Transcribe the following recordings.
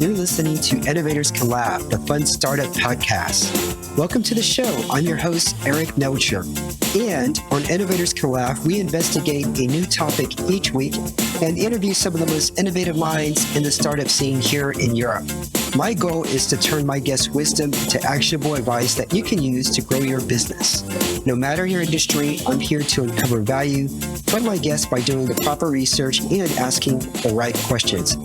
You're listening to Innovators Can Laugh, the fun startup podcast. Welcome to the show. I'm your host, Eric Melcher. And on Innovators Can Laugh, we investigate a new topic each week and interview some of the most innovative minds in the startup scene here in Europe. My goal is to turn my guests' wisdom into actionable advice that you can use to grow your business. No matter your industry, I'm here to uncover value from my guests by doing the proper research and asking the right questions.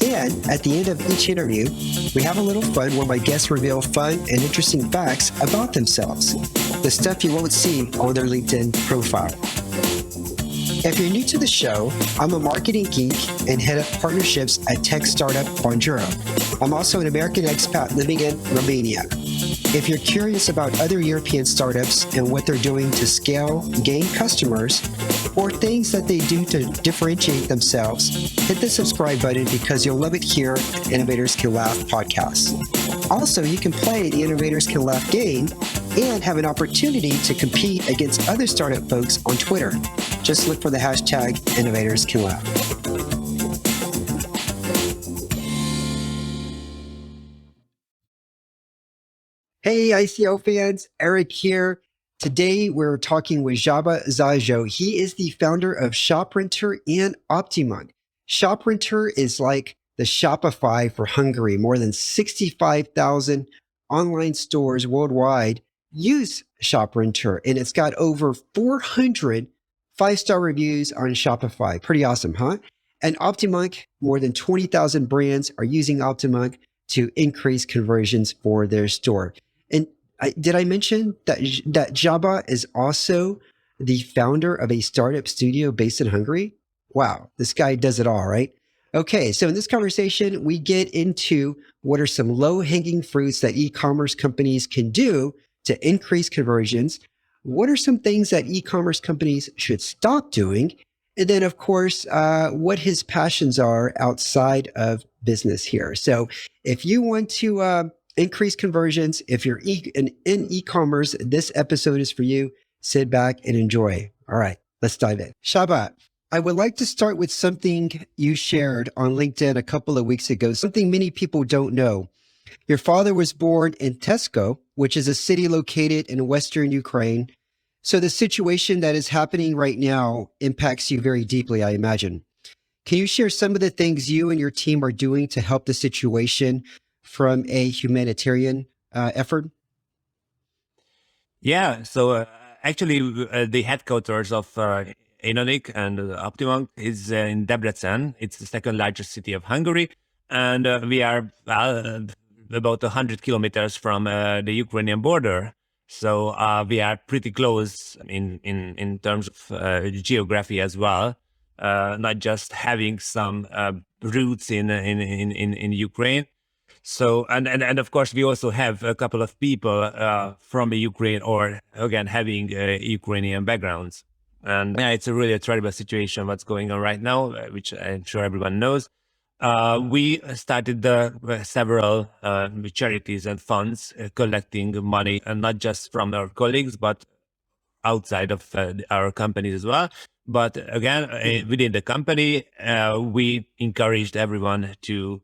And at the end of each interview, we have a little fun where my guests reveal fun and interesting facts about themselves, the stuff you won't see on their LinkedIn profile. If you're new to the show, I'm a marketing geek and head of partnerships at tech startup Bonjoro. I'm also an American expat living in Romania. If you're curious about other European startups and what they're doing to scale, gain customers, or things that they do to differentiate themselves, hit the subscribe button because you'll love it here at Innovators Can Laugh podcast. Also, you can play the Innovators Can Laugh game and have an opportunity to compete against other startup folks on Twitter. Just look for the hashtag Innovators Can Laugh. Hey, ICO fans, Eric here. Today, we're talking with Csaba Zajo. He is the founder of ShopRenter and OptiMonk. ShopRenter is like the Shopify for Hungary. More than 65,000 online stores worldwide use ShopRenter, and it's got over 400 five-star reviews on Shopify. Pretty awesome, huh? And OptiMonk, more than 20,000 brands are using OptiMonk to increase conversions for their store. And did I mention that Csaba is also the founder of a startup studio based in Hungary? Wow, this guy does it all, right? Okay, so in this conversation, we get into what are some low-hanging fruits that e-commerce companies can do to increase conversions. What are some things that e-commerce companies should stop doing? And then, of course, what his passions are outside of business here. So if you want to increase conversions, if you're in e-commerce, this episode is for you. Sit back and enjoy. All right, let's dive in. Csaba, I would like to start with something you shared on LinkedIn a couple of weeks ago, something many people don't know. Your father was born in Tesko, which is a city located in Western Ukraine. So the situation that is happening right now impacts you very deeply, I imagine. Can you share some of the things you and your team are doing to help the situation from a humanitarian effort? Yeah, so actually the headquarters of Innovators and OptiMonk is in Debrecen. It's the second largest city of Hungary. And we are about 100 kilometers from the Ukrainian border. So we are pretty close in terms of geography as well, not just having some roots in Ukraine. So, and of course, we also have a couple of people from Ukraine or, again, having Ukrainian backgrounds. And yeah, it's a really terrible situation what's going on right now, which I'm sure everyone knows. We started several charities and funds collecting money, and not just from our colleagues, but outside of our companies as well. But again, within the company, we encouraged everyone to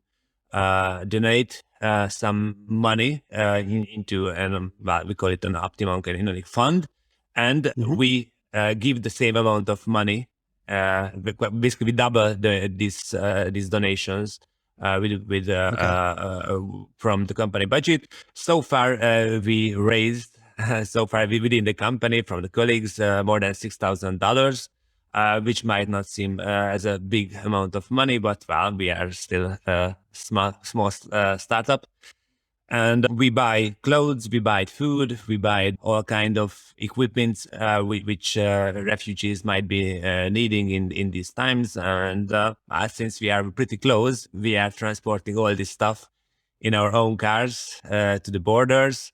donate some money into an, well, we call it an OptiMonk and Innovators fund, and we give the same amount of money. Basically, we double these donations with from the company budget. So far, we raised within the company from the colleagues more than $6,000. Which might not seem as a big amount of money, but well, we are still a small startup. And we buy clothes, we buy food, we buy all kind of equipment which refugees might be needing in these times. And since we are pretty close, we are transporting all this stuff in our own cars to the borders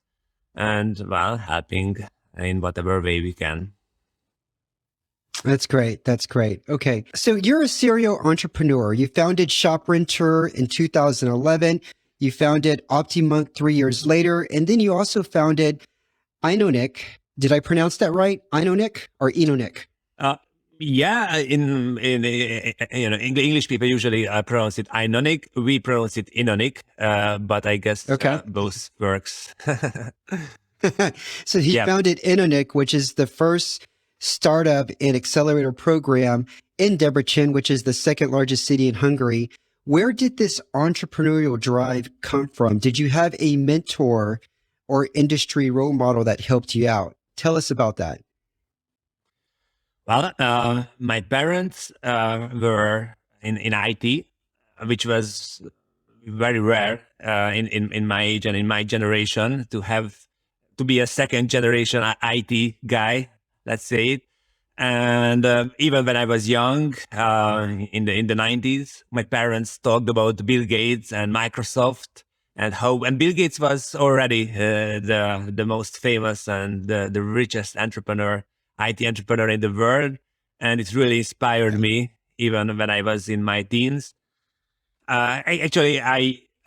and, well, helping in whatever way we can. That's great. That's great. Okay. So you're a serial entrepreneur. You founded ShopRenter in 2011. You founded OptiMonk 3 years later. And then you also founded Innonik. Did I pronounce that right? Innonik or Innonik? Yeah, in English people usually pronounce it Inonic. We pronounce it Inonic, but I guess Okay. both works. So he Yeah. founded Innonik, which is the first startup and accelerator program in Debrecen, which is the second largest city in Hungary. Where did this entrepreneurial drive come from? Did you have a mentor or industry role model that helped you out? Tell us about that. Well, my parents were in IT, which was very rare in my age and in my generation to be a second generation IT guy, let's say it. And even when I was young, in the 90s, my parents talked about Bill Gates and Microsoft and Bill Gates was already the most famous and the richest IT entrepreneur in the world, and it really inspired me even when I was in my teens. I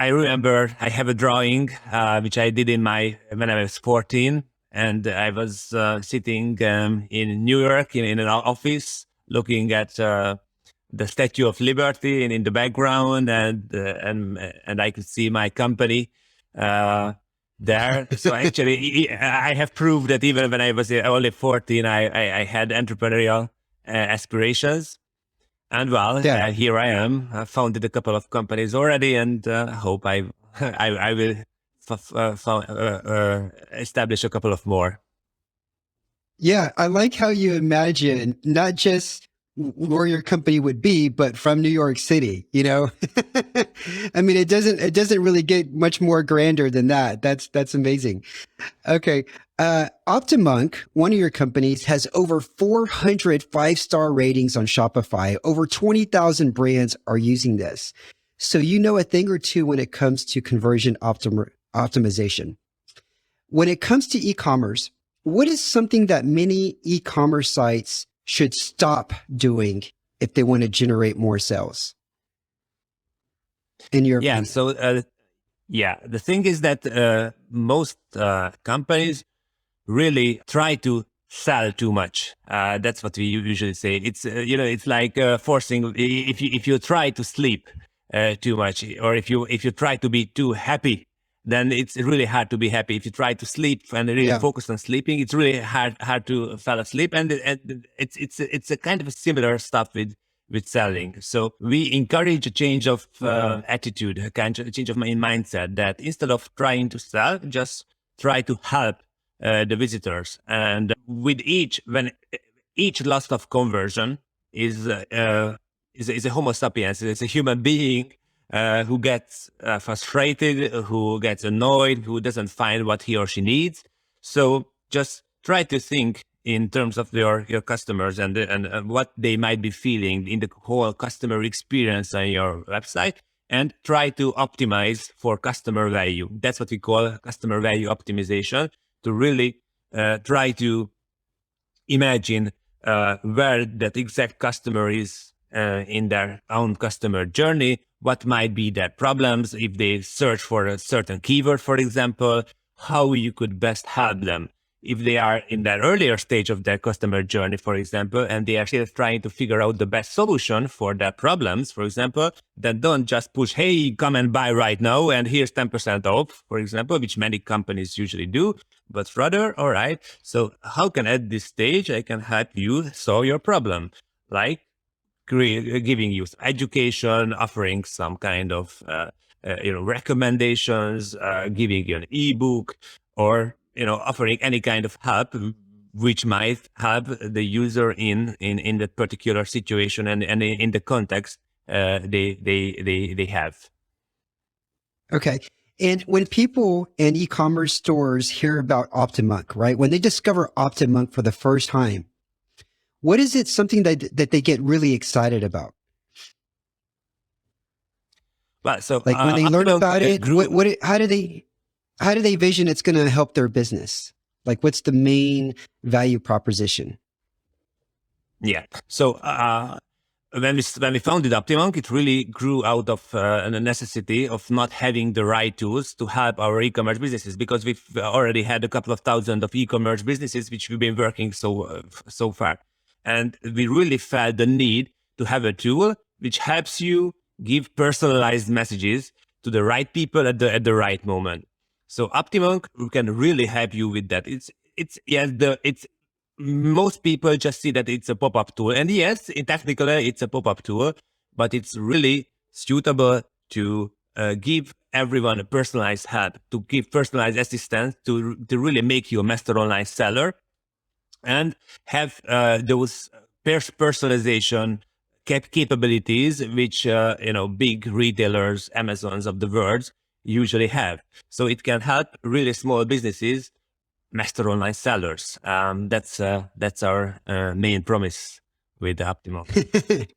remember I have a drawing which I did when I was 14, and I was sitting in New York in an office looking at the Statue of Liberty in the background, and I could see my company there. So actually, I have proved that even when I was only 14, I had entrepreneurial aspirations. And well, Yeah. here I am. I founded a couple of companies already, and hope I will establish a couple of more. Yeah. I like how you imagine not just where your company would be, but from New York City, you know? I mean, it doesn't really get much more grander than that. That's amazing. Okay. OptiMonk, one of your companies, has over 400 five-star ratings on Shopify. Over 20,000 brands are using this. So you know a thing or two when it comes to conversion optimization. When it comes to e-commerce, what is something that many e-commerce sites should stop doing if they want to generate more sales, in your Yeah. opinion? So the thing is that most companies really try to sell too much. That's what we usually say. It's like forcing. If you try to sleep too much, or if you try to be too happy, then it's really hard to be happy. If you try to sleep and really Yeah. focus on sleeping, it's really hard to fall asleep. And it's a kind of a similar stuff with selling. So we encourage a change of attitude, a kind of change of mindset, that instead of trying to sell, just try to help the visitors. And with each loss of conversion is a Homo sapiens. It's a human being who gets frustrated, who gets annoyed, who doesn't find what he or she needs. So just try to think in terms of your customers and what they might be feeling in the whole customer experience on your website, and try to optimize for customer value. That's what we call customer value optimization, to really try to imagine where that exact customer is in their own customer journey, what might be their problems if they search for a certain keyword, for example, how you could best help them. If they are in that earlier stage of their customer journey, for example, and they are still trying to figure out the best solution for their problems, for example, then don't just push, hey, come and buy right now, and here's 10% off, for example, which many companies usually do. But rather, all right, so how can at this stage I can help you solve your problem? Like giving you education, offering some kind of recommendations, giving you an ebook, or offering any kind of help which might help the user in that particular situation and in the context they have. Okay. And when people in e-commerce stores hear about OptiMonk, right? When they discover OptiMonk for the first time, what is it something that they get really excited about? Well, so Like when they learn about it, grew. how do they vision it's going to help their business? Like what's the main value proposition? Yeah. So when we founded OptiMonk, it really grew out of a necessity of not having the right tools to help our e-commerce businesses, because we've already had a couple of thousand of e-commerce businesses which we've been working so far. And we really felt the need to have a tool which helps you give personalized messages to the right people at the right moment. So OptiMonk can really help you with that. It's most people just see that it's a pop-up tool, and yes, technically it's a pop-up tool, but it's really suitable to give everyone a personalized help, to give personalized assistance, to really make you a master online seller, and have those personalization capabilities which big retailers, Amazons of the world usually have. So it can help really small businesses master online sellers. That's our main promise with OptiMonk.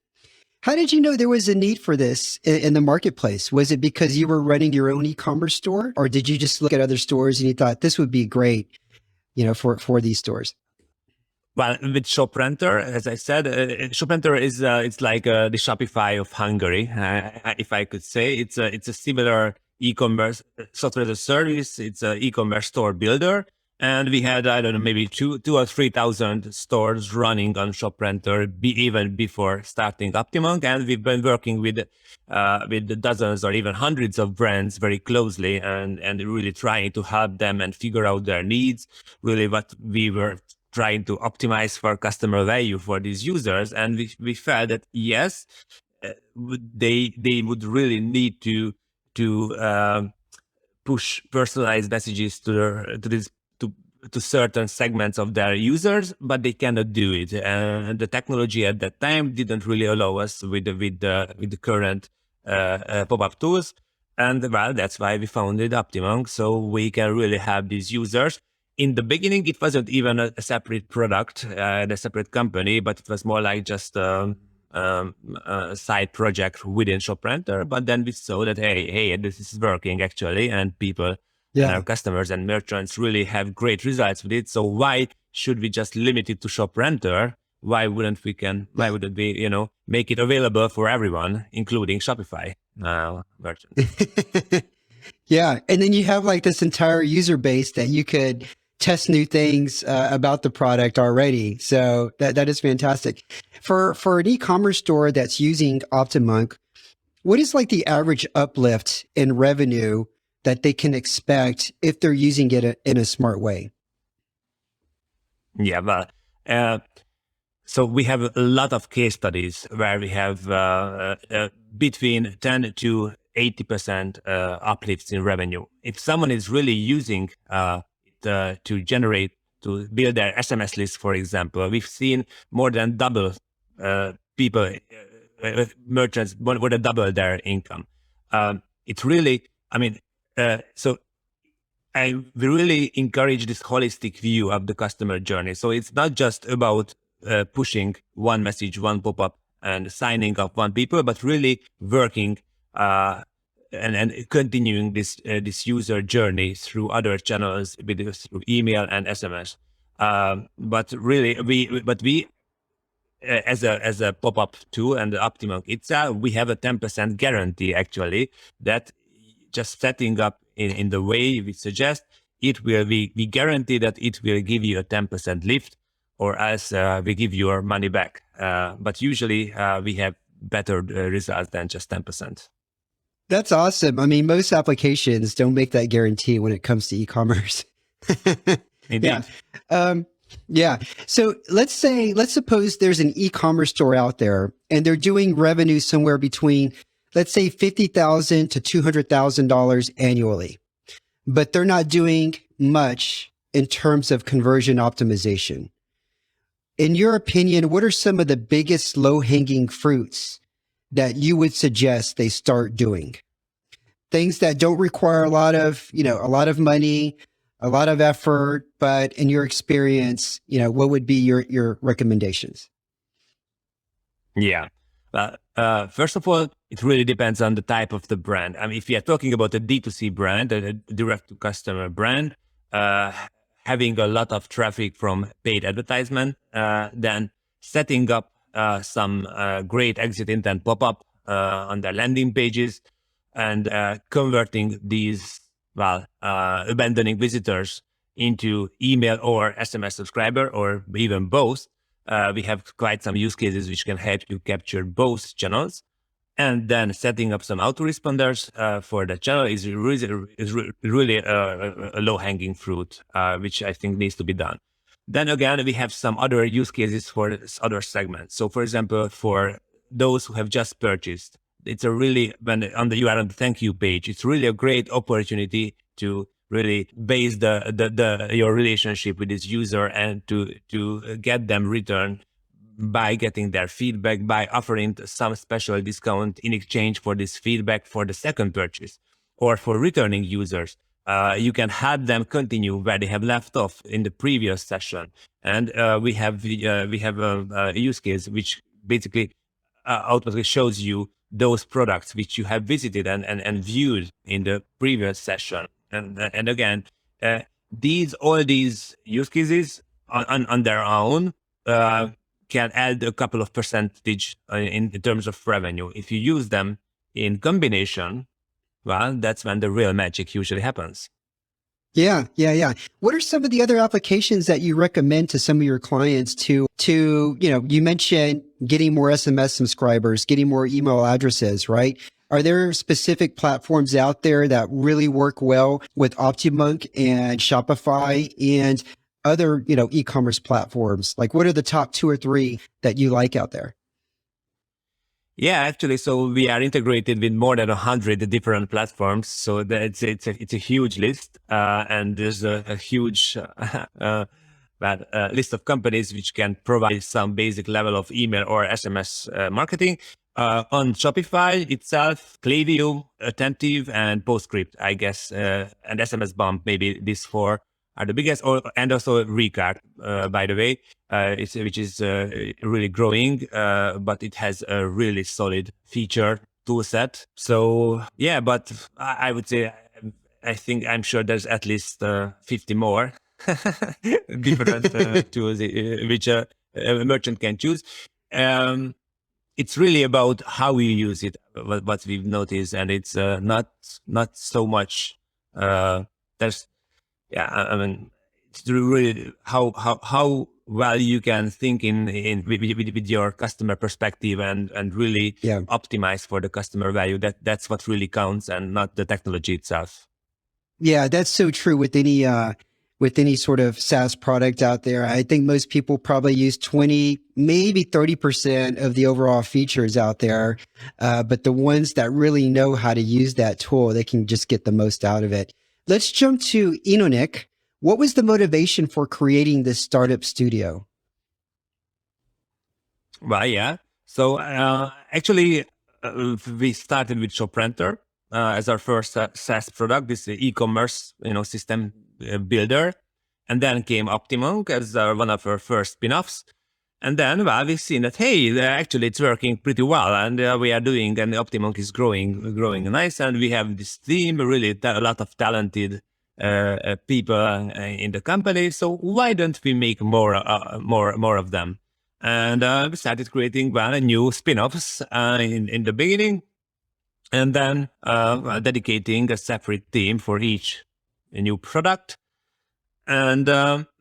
How did you know there was a need for this in the marketplace? Was it because you were running your own e-commerce store, or did you just look at other stores and you thought this would be great, for these stores? Well, with ShopRenter, as I said, ShopRenter is it's like the Shopify of Hungary, if I could say. It's a similar e-commerce software as a service. It's an e-commerce store builder, and we had, I don't know, maybe two or 3,000 stores running on ShopRenter even before starting OptiMonk, and we've been working with dozens or even hundreds of brands very closely, and really trying to help them and figure out their needs. Really, what we were trying to optimize for customer value for these users, and we felt that yes, they would really need to push personalized messages to certain segments of their users, but they cannot do it, and the technology at that time didn't really allow us with the current pop-up tools. And well, that's why we founded OptiMonk, so we can really help these users. In the beginning, it wasn't even a separate product, a separate company, but it was more like just a side project within ShopRenter. But then we saw that, hey, this is working actually, and people and our customers and merchants really have great results with it. So why should we just limit it to ShopRenter? Why wouldn't we make it available for everyone, including Shopify merchants? Yeah. And then you have like this entire user base that you could test new things about the product already. So that is fantastic. For an e-commerce store that's using OptiMonk, what is like the average uplift in revenue that they can expect if they're using it in a smart way? Yeah, well, so we have a lot of case studies where we have between 10 to 80% uplifts in revenue. If someone is really using to build their SMS list, for example, we've seen more than double merchants would have doubled their income. It's really, so we really encourage this holistic view of the customer journey. So it's not just about pushing one message, one pop-up, and signing up one people, but really working and continuing this user journey through other channels, through email and SMS. But really, we as a pop-up tool and the OptiMonk itself, we have a 10% guarantee actually that just setting up in the way we suggest, we guarantee that it will give you a 10% lift, or else we give your money back. But usually we have better results than just 10%. That's awesome. I mean, most applications don't make that guarantee when it comes to e-commerce. Indeed. Yeah. Yeah. So let's suppose there's an e-commerce store out there and they're doing revenue somewhere between, let's say, $50,000 to $200,000 annually, but they're not doing much in terms of conversion optimization. In your opinion, what are some of the biggest low-hanging fruits that you would suggest they start doing? Things that don't require a lot of money, a lot of effort, but in your experience, what would be your recommendations? Yeah. First of all, it really depends on the type of the brand. I mean, if you are talking about a D2C brand, a direct-to-customer brand, having a lot of traffic from paid advertisement, then setting up some great exit intent pop-up on their landing pages, and converting these, abandoning visitors into email or SMS subscriber, or even both, we have quite some use cases which can help you capture both channels. And then setting up some autoresponders for the channel is really a low-hanging fruit, which I think needs to be done. Then again, we have some other use cases for other segments. So for example, for those who have just purchased, it's a really, when you are on the thank you page, it's really a great opportunity to really base your relationship with this user and to get them return by getting their feedback, by offering some special discount in exchange for this feedback for the second purchase. Or for returning users, you can help them continue where they have left off in the previous session. And we have a use case which basically automatically shows you those products which you have visited and viewed in the previous session. And again, all these use cases on their own can add a couple of percentage in terms of revenue. If you use them in combination, well, that's when the real magic usually happens. Yeah. What are some of the other applications that you recommend to some of your clients to, you mentioned getting more SMS subscribers, getting more email addresses, right? Are there specific platforms out there that really work well with OptiMonk and Shopify and other, e-commerce platforms? Like, what are the top 2 or 3 that you like out there? Yeah, actually, so we are integrated with more than 100 different platforms. So it's a huge list, and there's a huge list of companies which can provide some basic level of email or SMS marketing. On Shopify itself, Klaviyo, Attentive, and PostScript, I guess, and SMS Bump, maybe these 4 are the biggest, and also Recart, by the way, which is really growing, but it has a really solid feature tool set. So yeah, but I would say, I'm sure there's at least 50 more different tools which a merchant can choose. It's really about how you use it, what we've noticed, and it's not so much. I mean, it's really how well you can think with your customer perspective and really optimize for the customer value. That's what really counts, and not the technology itself. Yeah, that's so true with any sort of SaaS product out there. I think most people probably use 20, maybe 30% of the overall features out there. But the ones that really know how to use that tool, they can just get the most out of it. Let's jump to Enonik. What was the motivation for creating this startup studio? Well, yeah. So actually, we started with ShopRenter as our first SaaS product, this e-commerce system builder, and then came OptiMonk as one of our first spin-offs. And then, well, we've seen that, hey, actually it's working pretty well, and we are doing, and OptiMonk is growing nice, and we have this team, really a lot of talented people in the company. So why don't we make more of them? And we started creating new spin-offs in the beginning, and then dedicating a separate team for each new product. And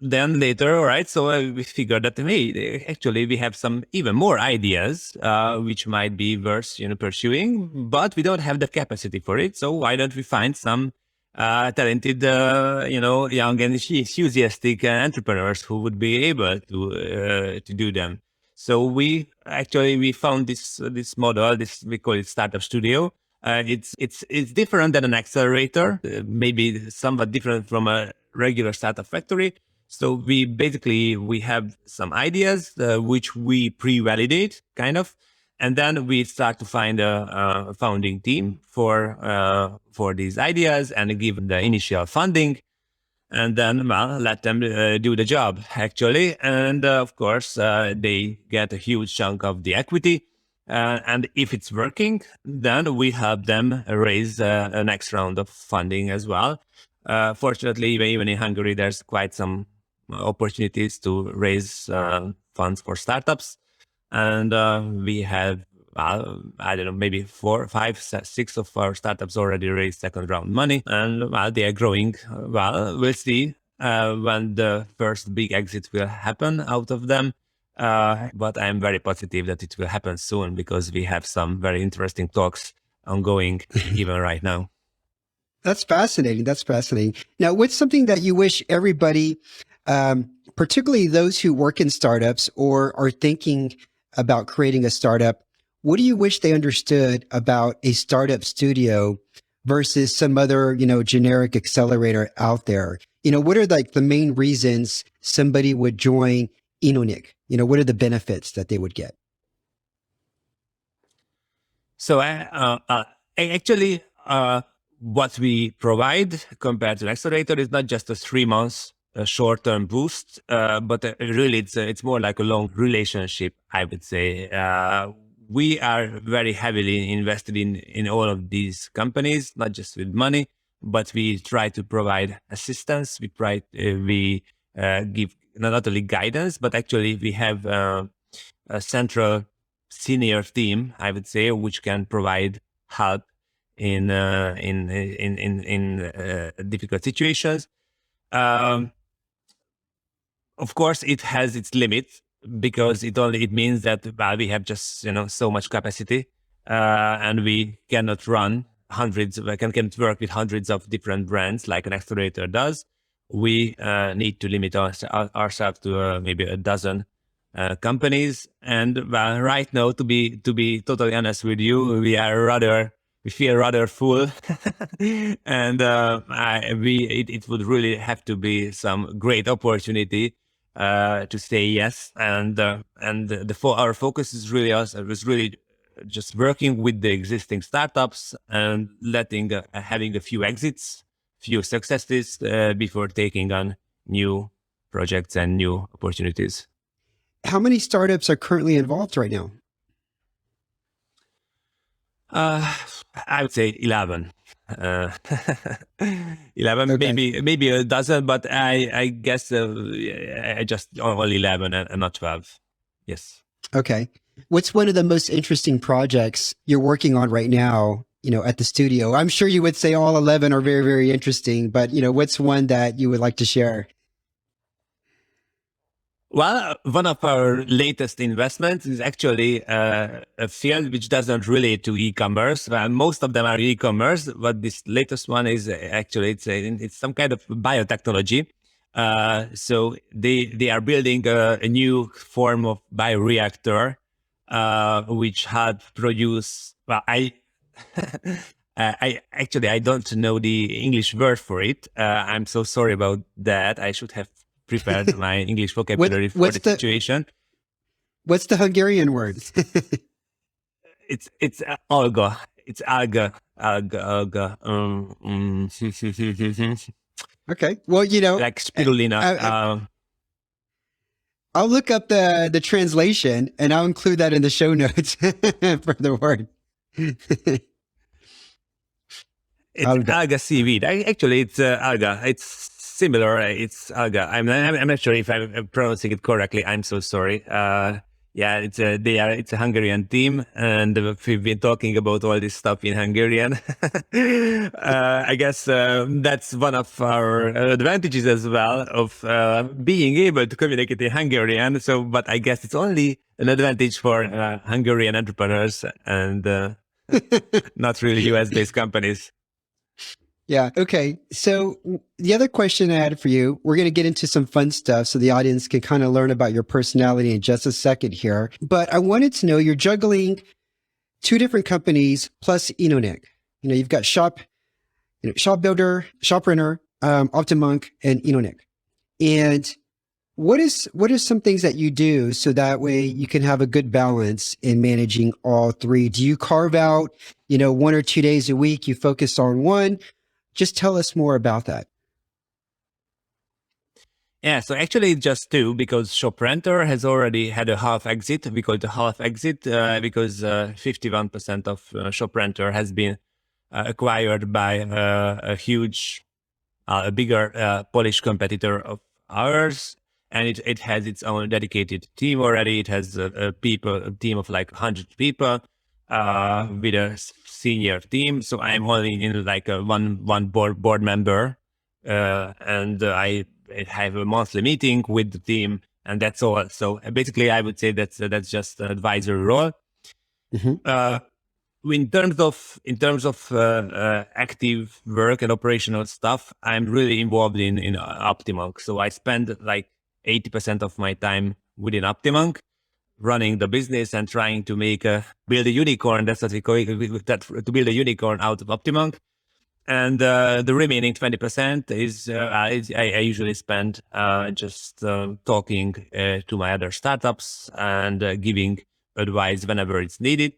then later, all right, so we figured that, hey, actually we have some even more ideas which might be worth pursuing, but we don't have the capacity for it. So why don't we find some talented, young and enthusiastic entrepreneurs who would be able to do them? So we found this model. We call it Startup Studio. It's different than an accelerator, maybe somewhat different from a regular startup factory. So we have some ideas which we pre-validate, kind of, and then we start to find a founding team for these ideas and give them the initial funding, and then let them do the job actually. And of course, they get a huge chunk of the equity. And if it's working, then we help them raise a next round of funding as well. Fortunately, even in Hungary, there's quite some opportunities to raise funds for startups. And we have, I don't know, maybe 4, 5, 6 of our startups already raised second round money. And they are growing. We'll see when the first big exit will happen out of them. But I'm very positive that it will happen soon because we have some very interesting talks ongoing even right now. That's fascinating. That's fascinating. Now, what's something that you wish everybody, particularly those who work in startups or are thinking about creating a startup, what do you wish they understood about a startup studio versus some other, generic accelerator out there? What are like the main reasons somebody would join Innovators? What are the benefits that they would get? So actually, what we provide compared to Accelerator is not just a 3 months short-term boost, but really it's more like a long relationship, I would say. We are very heavily invested in all of these companies, not just with money, but we try to provide assistance. We give not only guidance, but actually we have a central senior team, I would say, which can provide help in difficult situations. Of course, it has its limits because it means that we have just so much capacity, and we cannot run hundreds. We can't work with hundreds of different brands like an accelerator does. We need to limit ourselves to maybe a dozen companies. And right now, to be totally honest with you, we feel rather full, and it would really have to be some great opportunity to say yes. And our focus is really just working with the existing startups and having a few exits, few successes before taking on new projects and new opportunities. How many startups are currently involved right now? I would say 11. 11, Okay. maybe a dozen, but I guess I just only 11 and not 12. Yes. Okay. What's one of the most interesting projects you're working on right now, at the studio? I'm sure you would say all 11 are very, very interesting, but, what's one that you would like to share? Well, one of our latest investments is actually a field which doesn't relate to e-commerce. Most of them are e-commerce, but this latest one is actually it's some kind of biotechnology. So they are building a new form of bioreactor, which had produce. Well, I don't know the English word for it. I'm so sorry about that. I should have prepared my English vocabulary for What's the the situation. what's the Hungarian word? It's alga. It's alga. Okay. Well, Like spirulina. I'll look up the translation and I'll include that in the show notes for the word. It's alga seaweed. Actually, it's alga. It's similar. It's alga. I'm not sure if I'm pronouncing it correctly. I'm so sorry. Yeah, it's a Hungarian team, and we've been talking about all this stuff in Hungarian. I guess that's one of our advantages as well of being able to communicate in Hungarian. So, but I guess it's only an advantage for Hungarian entrepreneurs and not really US-based companies. Yeah. Okay. So the other question I had for you, we're going to get into some fun stuff so the audience can kind of learn about your personality in just a second here. But I wanted to know, you're juggling two different companies plus Innonik. You've got Shop Builder, ShopRunner, OptiMonk, and Innonik. And what are some things that you do so that way you can have a good balance in managing all three? Do you carve out, 1 or 2 days a week, you focus on one? Just tell us more about that. Yeah, so actually it's just two because ShopRenter has already had a half exit. We call it a half exit because 51% of ShopRenter has been acquired by a bigger Polish competitor of ours. And it has its own dedicated team already. It has a team of like 100 people with a senior team. So I'm only in like a one board member, and I have a monthly meeting with the team and that's all. So basically, I would say that's just an advisory role. Mm-hmm. In terms of active work and operational stuff, I'm really involved in OptiMonk. So I spend like 80% of my time within OptiMonk, running the business and trying to build a unicorn. That's what we call it, to build a unicorn out of OptiMonk. And the remaining 20% is I usually spend just talking to my other startups and giving advice whenever it's needed.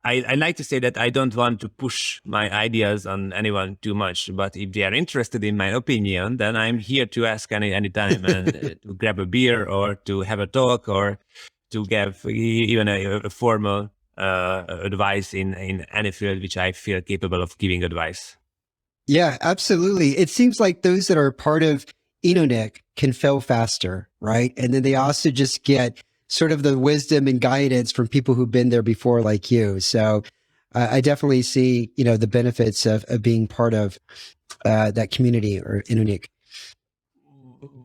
I like to say that I don't want to push my ideas on anyone too much, but if they are interested in my opinion, then I'm here to ask anytime and to grab a beer or to have a talk or to give even a formal advice in any field which I feel capable of giving advice. Yeah, absolutely. It seems like those that are part of Innovators can fail faster, right? And then they also just get sort of the wisdom and guidance from people who've been there before, like you. So I definitely see, the benefits of being part of that community or Innovators.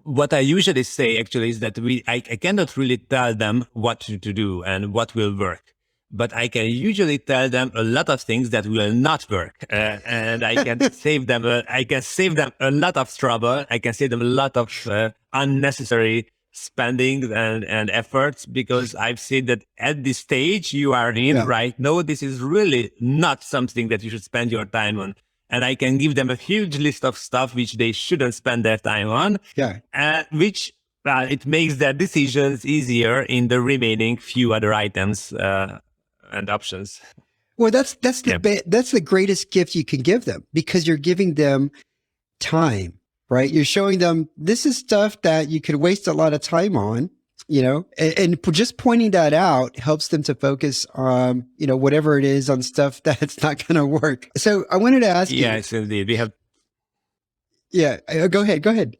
What I usually say actually is that I cannot really tell them what to do and what will work, but I can usually tell them a lot of things that will not work, and I can save them. I can save them a lot of trouble. I can save them a lot of unnecessary spending and efforts, because I've seen that at this stage you are in right now, this is really not something that you should spend your time on. And I can give them a huge list of stuff which they shouldn't spend their time on, which it makes their decisions easier in the remaining few other items and options. Well, that's the greatest gift you can give them, because you're giving them time, right? You're showing them this is stuff that you could waste a lot of time on, and just pointing that out helps them to focus on, whatever it is on stuff that's not going to work. So I wanted to ask you. Yes, indeed. We have. Yeah, go ahead.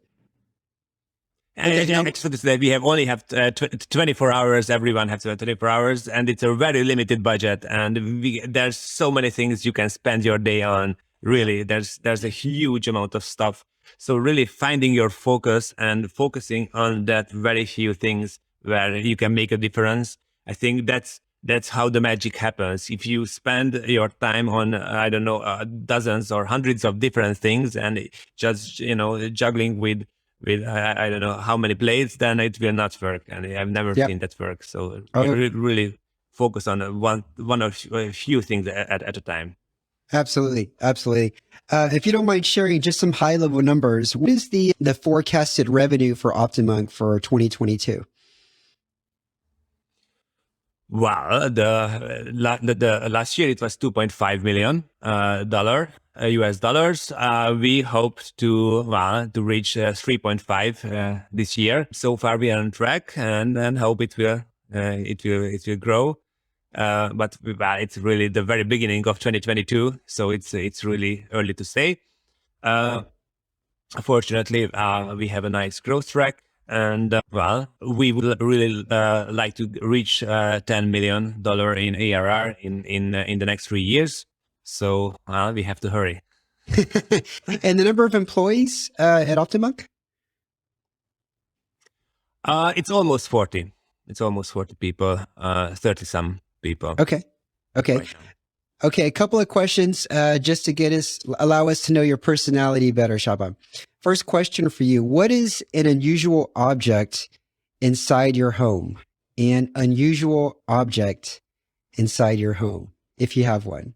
We only have 24 hours. Everyone has 24 hours, and it's a very limited budget. And there's so many things you can spend your day on. Really, there's a huge amount of stuff. So really finding your focus and focusing on that very few things where you can make a difference. I think that's how the magic happens. If you spend your time on, dozens or hundreds of different things and just, juggling with I don't know how many plates, then it will not work. And I've never seen that work. So really focus on one or a few things at a time. Absolutely. If you don't mind sharing just some high level numbers, what is the forecasted revenue for OptiMonk for 2022? Well, the last year it was $2.5 million US dollars. We hoped to reach 3.5 this year. So far we are on track, and hope it will grow. But it's really the very beginning of 2022, so it's really early to say. Fortunately, we have a nice growth track, and we would really like to reach $10 million in ARR in the next 3 years. So we have to hurry. And the number of employees at OptiMonk? It's almost 40. It's almost 40 people, 30 some people. Okay. Right. Okay. A couple of questions just to allow us to know your personality better, Csaba. First question for you. What is an unusual object inside your home? An unusual object inside your home, if you have one.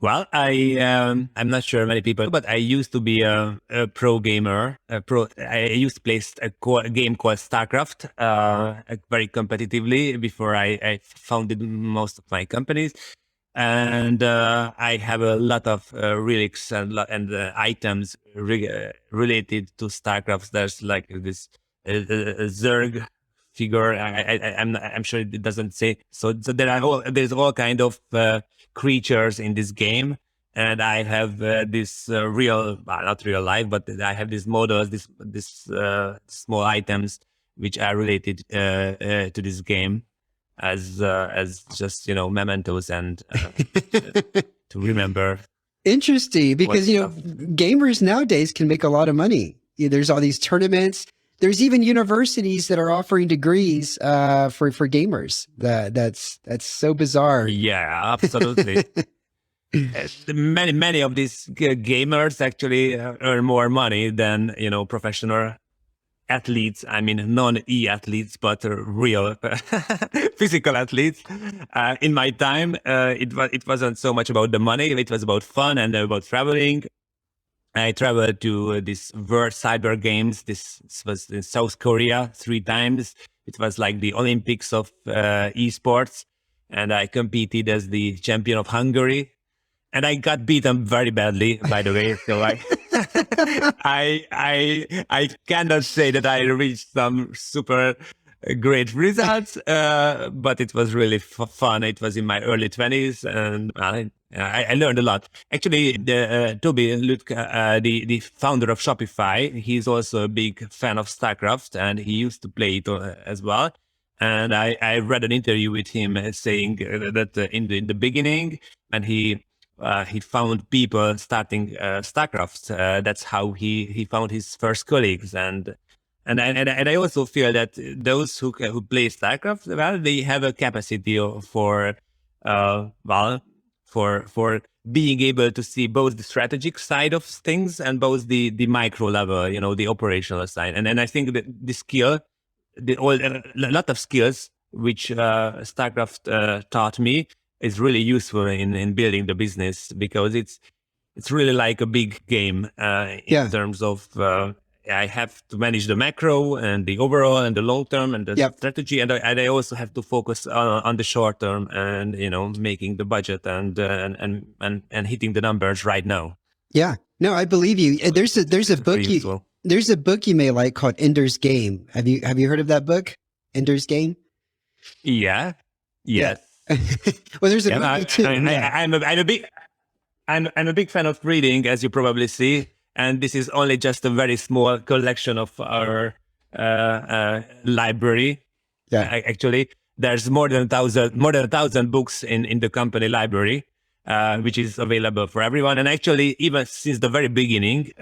Well, I'm not sure many people, but I used to be a pro gamer. I used to play a game called StarCraft very competitively before I founded most of my companies. And I have a lot of relics and items related to StarCraft. There's like this Zerg figure. I'm sure it doesn't say. So there's all kind of creatures in this game, and I have this not real life, but I have these models, this small items which are related to this game as just mementos and to remember. Interesting, because gamers nowadays can make a lot of money There's all these tournaments. There's even universities that are offering degrees for gamers. That's so bizarre. Yeah, absolutely. Many of these gamers actually earn more money than professional athletes. I mean, non-e-athletes, but real physical athletes. In my time, it wasn't so much about the money. It was about fun and about traveling. I traveled to this World Cyber Games. This was in South Korea 3 times. It was like the Olympics of esports, and I competed as the champion of Hungary. And I got beaten very badly, by the way. So I cannot say that I reached some super great results, but it was really fun. It was in my early 20s, and I learned a lot. Actually, Toby Lütke, the founder of Shopify, he's also a big fan of StarCraft, and he used to play it as well. And I read an interview with him saying that in the beginning, and he found people starting StarCraft. That's how he found his first colleagues, and I also feel that those who play StarCraft, well, they have a capacity for being able to see both the strategic side of things and both the micro level, the operational side. And I think that the skill, a lot of skills which StarCraft taught me is really useful in building the business, because it's really like a big game in terms of I have to manage the macro and the overall and the long term and the strategy, and I also have to focus on the short term and making the budget and hitting the numbers right now. Yeah, no, I believe you. There's a book you may like called Ender's Game. Have you heard of that book, Ender's Game? Yeah. Yes. Well, there's a movie too. I'm a big fan of reading, as you probably see, and this is only just a very small collection of our library. Yeah, actually, there's more than 1,000 books in the company library, which is available for everyone. And actually, even since the very beginning,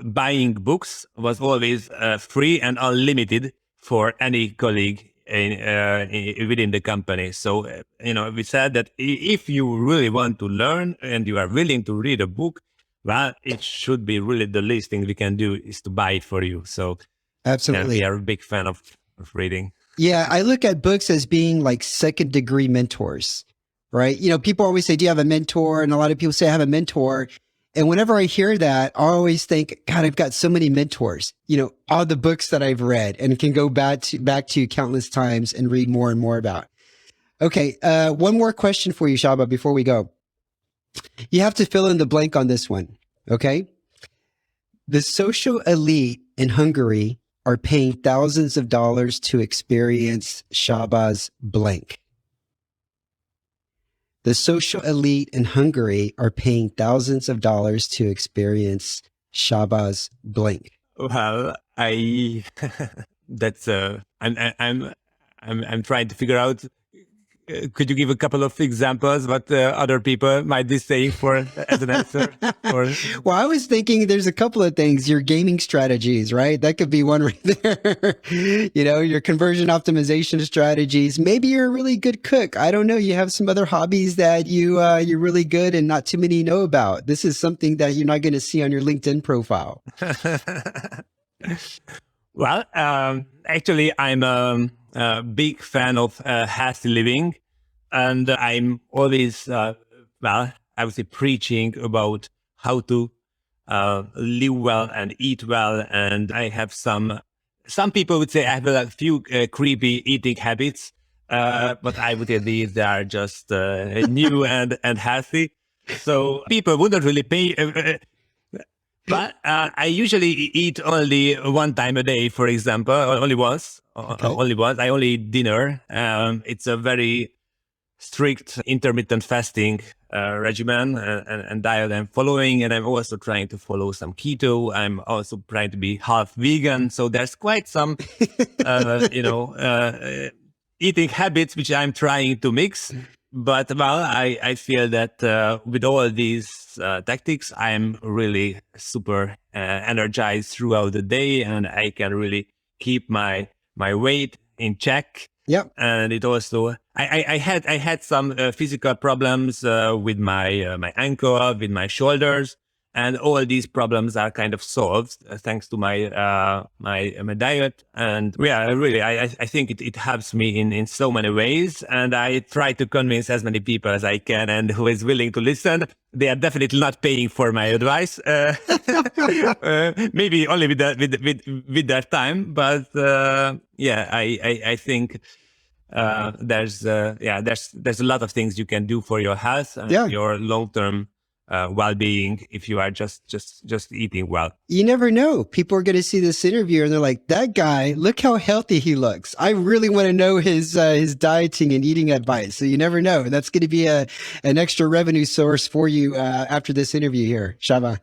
buying books was always free and unlimited for any colleague within the company. So, we said that if you really want to learn and you are willing to read a book, well, it should be really the least thing we can do is to buy it for you. So absolutely, we are a big fan of reading. Yeah, I look at books as being like second degree mentors, right? People always say, do you have a mentor? And a lot of people say I have a mentor. And whenever I hear that, I always think, God, I've got so many mentors, all the books that I've read and can go back to countless times and read more and more about. Okay. One more question for you, Csaba, before we go. You have to fill in the blank on this one. Okay. The social elite in Hungary are paying thousands of dollars to experience Csaba's blank. The social elite in Hungary are paying thousands of dollars to experience Csaba's blank. Well, that's I'm trying to figure out. Could you give a couple of examples what other people might be saying as an answer? Well, I was thinking there's a couple of things. Your gaming strategies, right? That could be one right there. Your conversion optimization strategies. Maybe you're a really good cook. I don't know. You have some other hobbies that you're really good and not too many know about. This is something that you're not going to see on your LinkedIn profile. Well, actually, I'm a big fan of healthy living, and I'm always, I would say, preaching about how to live well and eat well. And I have some people would say I have a few creepy eating habits, but I would say these are just new and healthy. So people wouldn't really pay. But I usually eat only one time a day, for example, only once. Okay. Only once. I only eat dinner. It's a very strict intermittent fasting regimen and diet I'm following. And I'm also trying to follow some keto. I'm also trying to be half vegan. So there's quite some, eating habits which I'm trying to mix. But well, I feel that with all these tactics, I'm really super energized throughout the day, and I can really keep my weight in check. Yep. And it also, I had some physical problems with my ankle, with my shoulders, and all these problems are kind of solved thanks to my diet. And yeah, really, I think it helps me in so many ways. And I try to convince as many people as I can, and who is willing to listen. They are definitely not paying for my advice, maybe only with their time. But yeah, I think there's a lot of things you can do for your health and your long-term well-being if you are just eating well. You never know. People are going to see this interview and they're like, that guy, look how healthy he looks. I really want to know his dieting and eating advice. So you never know. That's going to be an extra revenue source for you after this interview here, Csaba.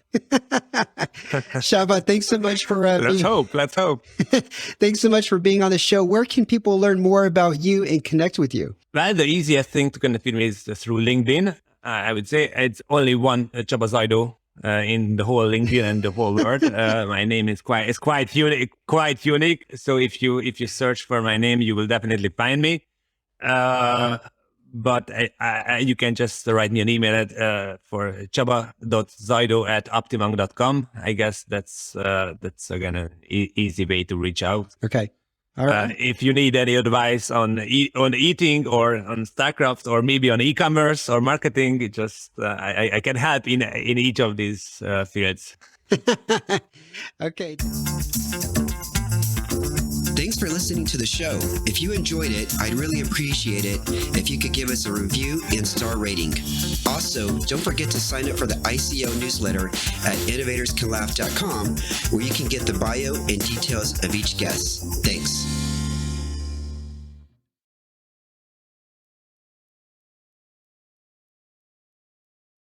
Csaba, thanks so much for let's hope. Thanks so much for being on the show. Where can people learn more about you and connect with you? Well, the easiest thing to connect with me is through LinkedIn. I would say it's only one Csaba Zajdo in the whole LinkedIn and the whole world. My name is quite unique. So if you search for my name, you will definitely find me. But you can just write me an email for csaba.zajdo@optimonk.com. I guess that's again an easy way to reach out. Okay. All right. If you need any advice on eating or on StarCraft or maybe on e-commerce or marketing, it just I can help in each of these fields. Okay. Thanks for listening to the show. If you enjoyed it, I'd really appreciate it if you could give us a review and star rating. Also, don't forget to sign up for the ICO newsletter at innovatorscanlaugh.com, where you can get the bio and details of each guest. Thanks.